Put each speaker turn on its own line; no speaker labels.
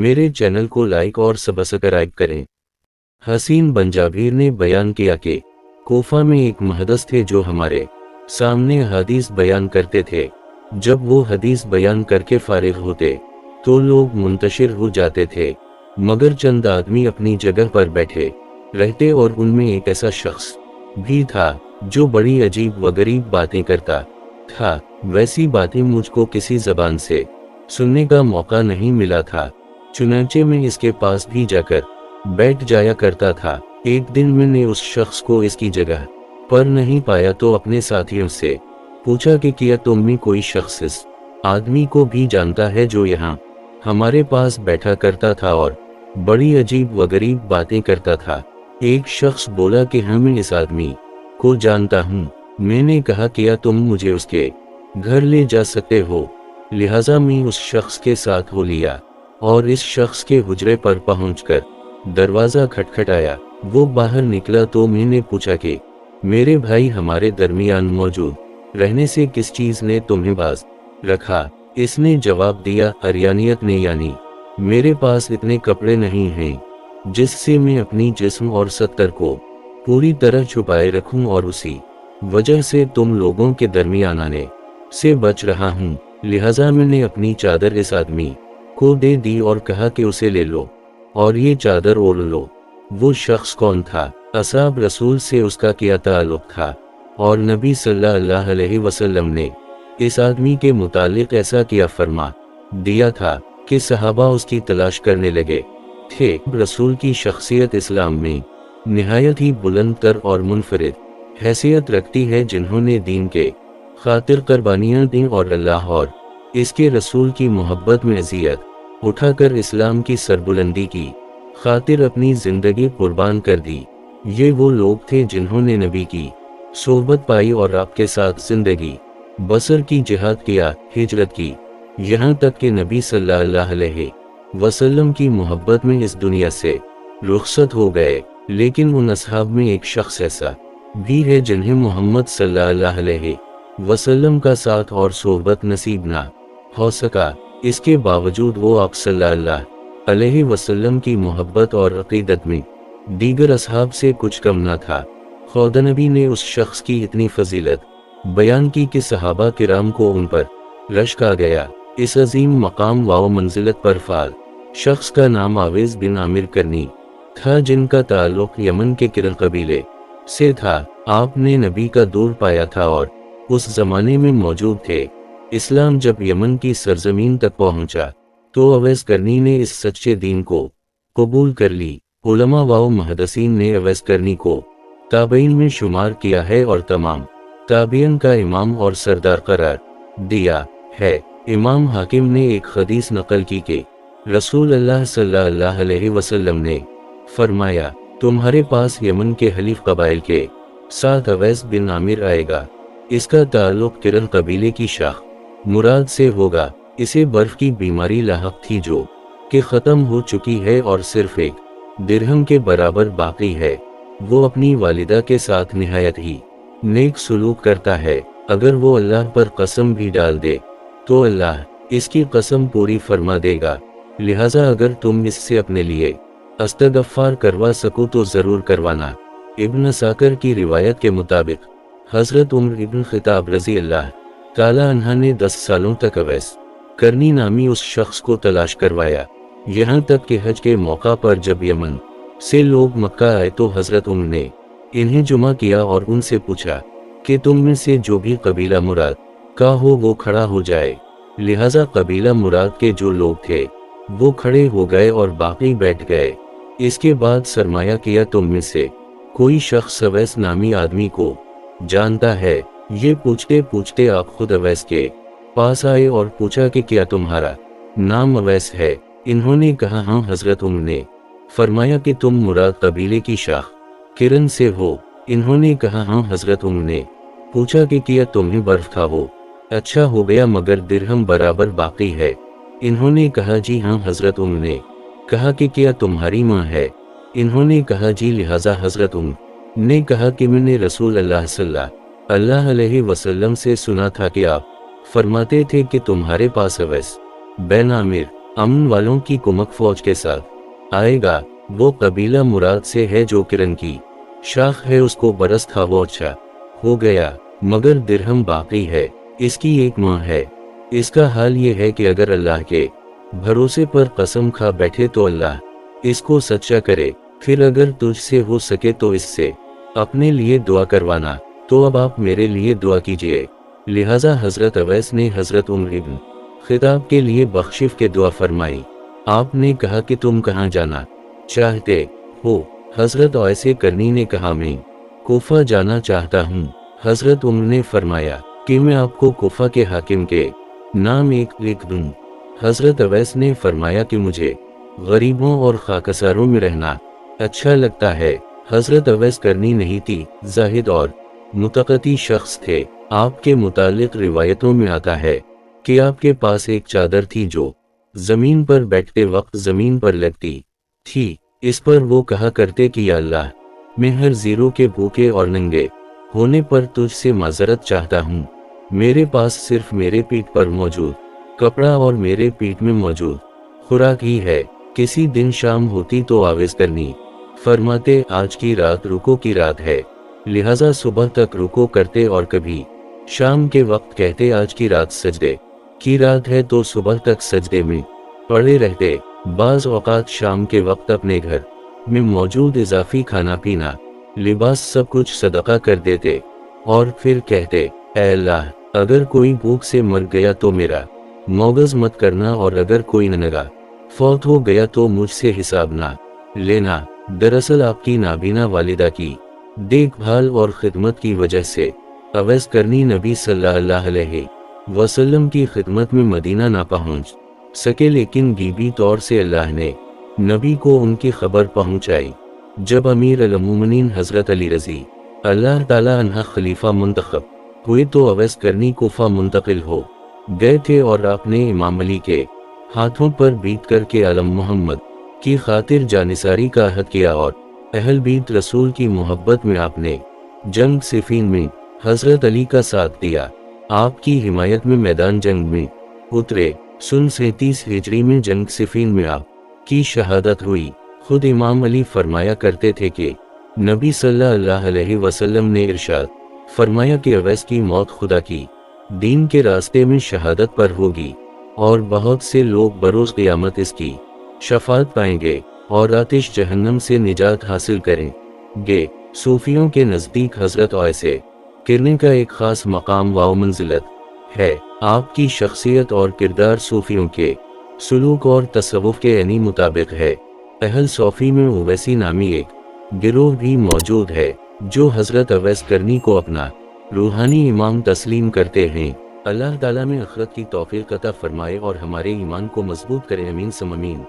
मेरे चैनल को लाइक और सब्सक्राइब करें। हसीन बंजाबीर ने बयान किया कि कोफा में एक मुहद्दिस थे जो हमारे सामने हदीस बयान करते थे। जब वो हदीस बयान करके फारिग होते तो लोग मुंतशिर हो जाते थे, मगर चंद आदमी अपनी जगह पर बैठे रहते और उनमें एक ऐसा शख्स भी था जो बड़ी अजीब व गरीब बातें करता था। वैसी बातें मुझको किसी जबान से सुनने का मौका नहीं मिला था, चुनांचे में इसके पास भी जाकर बैठ जाया करता था। एक दिन मैंने उस शख्स को इसकी जगह पर नहीं पाया तो अपने साथियों से पूछा कि क्या तुम में कोई शख्स इस आदमी को भी जानता है जो यहाँ हमारे पास बैठा करता था और बड़ी अजीब व गरीब बातें करता था। एक शख्स बोला कि हाँ, मैं इस आदमी को जानता हूँ। मैंने कहा क्या तुम मुझे उसके घर ले जा सकते हो? लिहाजा मैं उस शख्स के साथ हो लिया और इस शख्स के हुजरे पर पहुंचकर दरवाज़ा खटखटाया। वो बाहर निकला तो मैंने पूछा कि मेरे भाई, हमारे दरमियान मौजूद रहने से किस चीज़ ने तुम्हें बाज रखा? इसने जवाब दिया, हरियानियत ने, यानी मेरे पास इतने कपड़े नहीं हैं जिससे मैं अपनी जिस्म और सत्तर को पूरी तरह छुपाए रखूं और उसी वजह से तुम लोगों के दरमियान आने से बच रहा हूं। लिहाजा मैंने अपनी चादर इस आदमी को दे दी और कहा कि उसे ले लो और ये चादर ओढ़ लो। वो शख्स कौन था? असहाब रसूल से उसका क्या ताल्लुक था? और नबी सल्लल्लाहु अलैहि वसल्लम ने इस आदमी के मुतालिक ऐसा किया फरमा दिया था कि सहाबा उसकी तलाश करने लगे थे। रसूल की शख्सियत इस्लाम में निहायत ही बुलंद तर और मुनफरिद हैसियत रखती है, जिन्होंने दीन के खातिर कुर्बानियाँ दी और अल्लाह और इसके रसूल की मोहब्बत में अजियत उठाकर इस्लाम की सरबुलंदी की खातिर अपनी ज़िंदगी कुर्बान कर दी। ये वो लोग थे जिन्होंने नबी की सोहबत पाई और आपके साथ ज़िंदगी बसर की, जिहाद किया, हिजरत की, यहाँ तक कि नबी सल्लल्लाहु अलैहि वसल्लम की मोहब्बत में इस दुनिया से रुखसत हो गए। लेकिन उन असहाब में एक शख्स ऐसा भी है जिन्हें मोहम्मद सल्लल्लाहु अलैहि वसल्लम का साथ और सोहबत नसीब ना हो सका। इसके बावजूद वो आप सल्लल्लाहु अलैहि वसल्लम की मोहब्बत और अक़ीदत में दीगर असहाब से कुछ कम ना था। खुदा नबी ने उस शख्स की इतनी फजीलत बयान की कि सहाबा किराम को उन पर रश्क आ गया। इस अजीम मकाम व मंजिलत पर फाल शख्स का नाम आवेज़ बिन आमिर करनी था, जिनका ताल्लुक यमन के किरल कबीले से था। आपने नबी का दूर पाया था और उस जमाने में मौजूद थे। इस्लाम जब यमन की सरजमीन तक पहुंचा तो अवैस करनी ने इस सच्चे दीन को कबूल कर ली। उलमा व मुहद्दिसीन ने अवैस करनी को ताबईन में शुमार किया है और तमाम ताबीन का इमाम और सरदार करार दिया है। इमाम हाकिम ने एक हदीस नकल की कि रसूल अल्लाह सल्लल्लाहु अलैहि वसल्लम ने फरमाया, तुम्हारे पास यमन के हलीफ कबाइल के साथ अवैस बिन आमिर आएगा। इसका ताल्लुक किरल कबीले की शाख मुराद से होगा। इसे बर्फ की बीमारी लाहक थी जो कि ख़त्म हो चुकी है और सिर्फ एक दिरहम के बराबर बाकी है। वो अपनी वालिदा के साथ निहायत ही नेक सलूक करता है। अगर वो अल्लाह पर कसम भी डाल दे तो अल्लाह इसकी कसम पूरी फरमा देगा। लिहाजा अगर तुम इससे अपने लिए इस्तग़फ़ार करवा सको तो ज़रूर करवाना। इब्न साकर की रिवायत के मुताबिक हज़रत उमर इब्न ख़िताब रज़ी अल्लाह ताला अन्हा ने 10 सालों तक अवैस करनी नामी उस शख्स को तलाश करवाया, यहाँ तक कि हज के मौका पर जब यमन से लोग मक्का आए तो हज़रत उमर ने इन्हें जुमा किया और उनसे पूछा कि तुम में से जो भी कबीला मुराद का हो वो खड़ा हो जाए। लिहाजा कबीला मुराद के जो लोग थे वो खड़े हो गए और बाकी बैठ गए। इसके बाद सरमाया किया, तुम में से कोई शख्स अवैस नामी आदमी को जानता है? ये पूछते पूछते आप खुद अवैस के पास आए और पूछा कि क्या तुम्हारा नाम अवैस है? इन्होंने कहा हाँ। हज़रत उमर ने फरमाया कि तुम मुराद कबीले की शाख किरण से हो? इन्होंने कहा हाँ। हज़रत उमर ने पूछा कि क्या तुम्हें बर्फ खाओ? अच्छा हो गया, मगर दिरहम बराबर बाकी है। इन्होंने कहा जी हाँ। हज़रत उमर ने कहा कि क्या तुम्हारी माँ है? इन्होंने कहा जी। लिहाजा हज़रत उमर ने कहा कि मैंने रसूल अल्लाह सल्लल्लाहु अलैहि वसल्लम से सुना था कि आप फरमाते थे कि तुम्हारे पास अवैस बिन आमिर अमन वालों की कुमक फौज के साथ आएगा। वो कबीला मुराद से है जो किरण की शाख है, उसको बरस था वो अच्छा हो गया, मगर दिरहम बाकी है, इसकी एक माँ है। इसका हाल ये है कि अगर अल्लाह के भरोसे पर कसम खा बैठे तो अल्लाह इसको सच्चा करे, फिर अगर तुझसे हो सके तो इससे अपने लिए दुआ करवाना। तो अब आप मेरे लिए दुआ कीजिए। लिहाजा हजरत अवैस ने हजरत उमर इब्न खिताब के लिए बख्शिश के दुआ फरमाई। आपने कहा कि तुम कहाँ जाना चाहते हो? हजरत ऐसे करनी ने कहा मैं कोफा जाना चाहता हूँ। हजरत उमर ने फरमाया कि मैं आपको कोफा के हाकिम के नाम एक लिख दूँ। हजरत अवैस ने फरमाया कि मुझे गरीबों और खाकसारों में रहना अच्छा लगता है। हजरत अवैस करनी नहीं थी, जाहिद और मुतक़ती शख्स थे। आपके मुतालिक रिवायतों में आता है कि आपके पास एक चादर थी जो जमीन पर बैठते वक्त जमीन पर लगती थी। इस पर वो कहा करते कि या अल्लाह, मैं हर जीरो के भूखे और नंगे होने पर तुझसे माजरत चाहता हूँ। मेरे पास सिर्फ मेरे पीठ पर मौजूद कपड़ा और मेरे पीठ में मौजूद खुराक ही है। किसी दिन शाम होती तो आवेज़ करनी फरमाते आज की रात रुको की रात है, लिहाजा सुबह तक रुको करते, और कभी शाम के वक्त कहते आज की रात सजदे की रात है, तो सुबह तक सजदे में पड़े रहते। बाज़ औक़ात शाम के वक्त अपने घर में मौजूद इजाफी खाना पीना लिबास सब कुछ सदका कर देते और फिर कहते ऐ अल्लाह, अगर कोई भूख से मर गया तो मेरा मौगज़ मत करना, और अगर कोई ननगा फौत हो गया तो मुझसे हिसाब ना लेना। दरअसल आपकी नाबीना वालिदा की देखभाल और खिदमत की वजह से अवैस करनी नबी सल्लल्लाहु अलैहि वसल्लम की खिदमत में मदीना ना पहुंच सके, लेकिन गीबी तौर से अल्लाह ने नबी को उनकी खबर पहुंचाई। जब अमीर अल-मोमिनीन हजरत अली रज़ी अल्लाह ताला अन्हा खलीफा मुंतखब हुए तो अवैस करनी कोफा मुंतकिल हो गए थे, और आपने इमाम अली के हाथों पर बीत करके आलम मोहम्मद की खातिर जानिसारी का अहद किया, और अहल बीत रसूल की मोहब्बत में आपने जंग सिफीन में हजरत अली का साथ दिया। आपकी हिमायत में मैदान जंग में उतरे। सन 37 हिजरी में जंग सिफीन में आप की शहादत हुई। खुद इमाम अली फरमाया करते थे कि नबी सल्लल्लाहु अलैहि वसल्लम ने इरशाद फरमाया कि अवैस की मौत खुदा की दीन के रास्ते में शहादत पर होगी, और बहुत से लोग बरोज़ क़यामत इसकी शफाअत पाएंगे और आतिश जहन्नम से निजात हासिल करेंगे। सूफियों के नज़दीक हजरत ऐसे करने का एक ख़ास मकाम व मंजिलत है। आपकी शख्सियत और किरदार सूफियों के सुलूक और तसव्वुफ़ के यानी मुताबिक है। अहल सूफ़ी में ओवैसी नामी एक गिरोह भी मौजूद है जो हजरत अवैस करनी को अपना रूहानी इमाम तस्लीम करते हैं। अल्लाह ताला में आखिरत की तौफीक अता फरमाए और हमारे ईमान को मजबूत करे। अमीन सम अमीन।